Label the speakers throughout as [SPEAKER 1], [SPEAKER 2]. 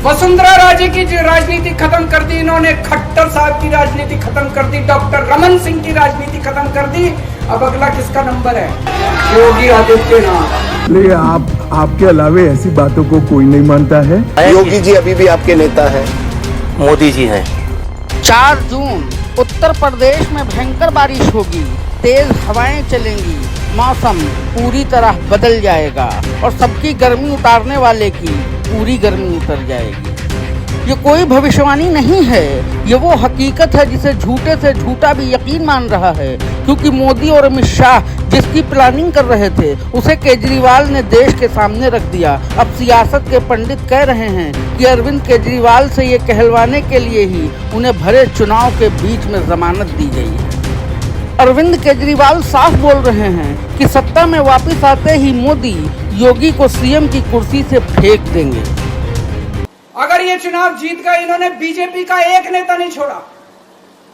[SPEAKER 1] वसुंधरा राजे की राजनीति खत्म कर दी इन्होंने, खट्टर साहब की राजनीति खत्म कर दी, डॉक्टर रमन सिंह की राजनीति खत्म कर दी। अब अगला किसका नंबर है? योगी आदित्यनाथ।
[SPEAKER 2] नहीं, आपके अलावे ऐसी बातों को कोई नहीं मानता है।
[SPEAKER 3] योगी जी अभी भी आपके नेता हैं।
[SPEAKER 4] मोदी जी हैं।
[SPEAKER 5] 4 जून उत्तर प्रदेश में भयंकर बारिश होगी, तेज हवाएं चलेंगी, मौसम पूरी तरह बदल जाएगा और सबकी गर्मी उतारने वाले की पूरी गर्मी उतर जाएगी। ये कोई भविष्यवाणी नहीं है, ये वो हकीकत है जिसे झूठे से झूठा भी यकीन मान रहा है, क्योंकि मोदी और अमित शाह जिसकी प्लानिंग कर रहे थे उसे केजरीवाल ने देश के सामने रख दिया। अब सियासत के पंडित कह रहे हैं कि अरविंद केजरीवाल से ये कहलवाने के लिए ही उन्हें भरे चुनाव के बीच में जमानत दी गई है। अरविंद केजरीवाल साफ बोल रहे हैं कि सत्ता में वापस आते ही मोदी योगी को सीएम की कुर्सी से फेंक देंगे।
[SPEAKER 1] अगर ये चुनाव जीत गए, इन्होंने बीजेपी का एक नेता नहीं छोड़ा।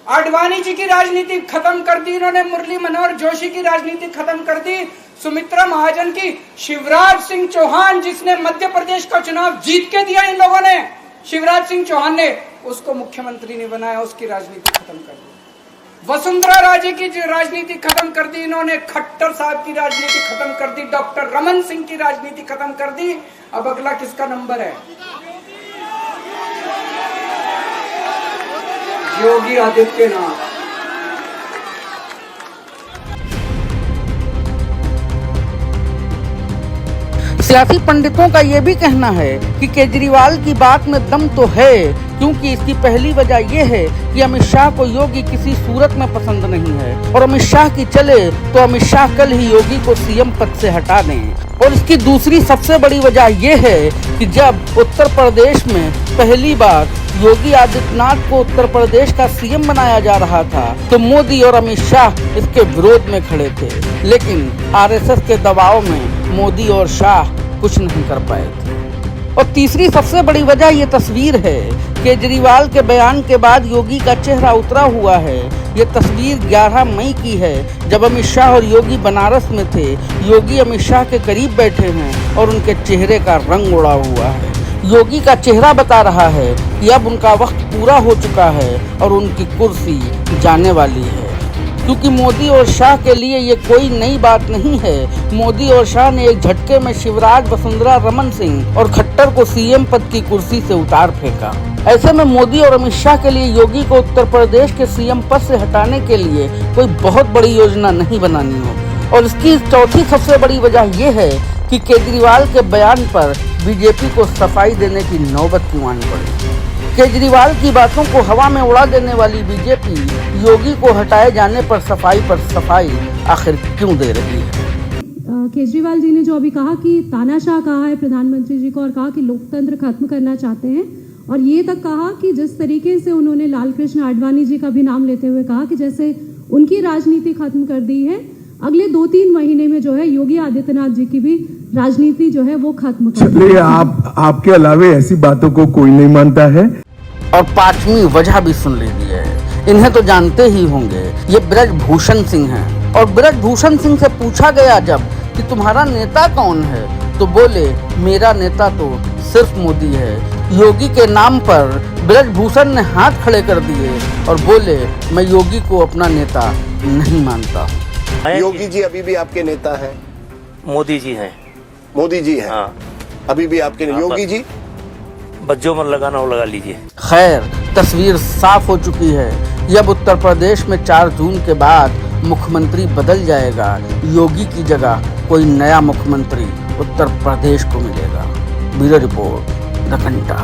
[SPEAKER 1] आडवाणी जी की राजनीति खत्म कर दी इन्होंने, मुरली मनोहर जोशी की राजनीति खत्म कर दी, सुमित्रा महाजन की, शिवराज सिंह चौहान जिसने मध्य प्रदेश का चुनाव जीत के दिया इन लोगों ने, शिवराज सिंह चौहान ने उसको मुख्यमंत्री नहीं बनाया, उसकी राजनीति खत्म कर दी। वसुंधरा राजे की राजनीति खत्म कर दी इन्होंने, खट्टर साहब की राजनीति खत्म कर दी, डॉक्टर रमन सिंह की राजनीति खत्म कर दी। अब अगला किसका नंबर है? योगी आदित्यनाथ।
[SPEAKER 5] सियासी पंडितों का ये भी कहना है कि केजरीवाल की बात में दम तो है, क्योंकि इसकी पहली वजह यह है कि अमित शाह को योगी किसी सूरत में पसंद नहीं है और अमित शाह की चले तो अमित शाह कल ही योगी को सीएम पद से हटा दें। और इसकी दूसरी सबसे बड़ी वजह यह है कि जब उत्तर प्रदेश में पहली बार योगी आदित्यनाथ को उत्तर प्रदेश का सीएम बनाया जा रहा था तो मोदी और अमित शाह इसके विरोध में खड़े थे, लेकिन आरएसएस के दबाव में मोदी और शाह कुछ नहीं कर पाए थे। और तीसरी सबसे बड़ी वजह ये तस्वीर है। केजरीवाल के बयान के बाद योगी का चेहरा उतरा हुआ है। ये तस्वीर 11 मई की है, जब अमित शाह और योगी बनारस में थे। योगी अमित शाह के करीब बैठे हैं और उनके चेहरे का रंग उड़ा हुआ है। योगी का चेहरा बता रहा है कि अब उनका वक्त पूरा हो चुका है और उनकी कुर्सी जाने वाली है, क्योंकि मोदी और शाह के लिए ये कोई नई बात नहीं है। मोदी और शाह ने एक झटके में शिवराज, वसुंधरा, रमन सिंह और खट्टर को सीएम पद की कुर्सी से उतार फेंका। ऐसे में मोदी और अमित शाह के लिए योगी को उत्तर प्रदेश के सीएम पद से हटाने के लिए कोई बहुत बड़ी योजना नहीं बनानी होगी। और इसकी चौथी सबसे बड़ी वजह यह है कि केजरीवाल के बयान पर बीजेपी को सफाई देने की नौबत क्यों आनी पड़ी। केजरीवाल की बातों को हवा में उड़ा देने वाली बीजेपी योगी को हटाए जाने पर सफाई आखिर क्यों दे रही है?
[SPEAKER 6] केजरीवाल जी ने जो अभी कहा कि तानाशाह कहा है प्रधानमंत्री जी को और कहा कि लोकतंत्र खत्म करना चाहते हैं, और ये तक कहा कि जिस तरीके से उन्होंने लाल कृष्ण आडवाणी जी का भी नाम लेते हुए कहा कि जैसे उनकी राजनीति खत्म कर दी है, अगले 2-3 महीने में जो है योगी आदित्यनाथ जी की भी राजनीति जो है वो खत्म कर दी।
[SPEAKER 2] चलिए, आपके अलावे ऐसी बातों को कोई नहीं मानता है।
[SPEAKER 5] और 5वीं वजह भी सुन लीजिए, इन्हें तो जानते ही होंगे, ये ब्रजभूषण सिंह हैं। और ब्रजभूषण सिंह से पूछा गया जब कि तुम्हारा नेता कौन है, तो बोले मेरा नेता तो सिर्फ मोदी है। योगी के नाम पर ब्रजभूषण ने हाथ खड़े कर दिए और बोले मैं योगी को अपना नेता नहीं मानता।
[SPEAKER 3] योगी जी अभी भी आपके नेता हैं।
[SPEAKER 4] मोदी जी हैं।
[SPEAKER 3] मोदी जी हैं।
[SPEAKER 4] हाँ।
[SPEAKER 3] अभी भी आपके योगी जी
[SPEAKER 4] बच्चों में लगाना हो लगा लीजिए।
[SPEAKER 5] खैर, तस्वीर साफ हो चुकी है। जब उत्तर प्रदेश में 4 जून के बाद मुख्यमंत्री बदल जाएगा, योगी की जगह कोई नया मुख्यमंत्री उत्तर प्रदेश को मिलेगा। ब्यूरो रिपोर्ट, द घंटा।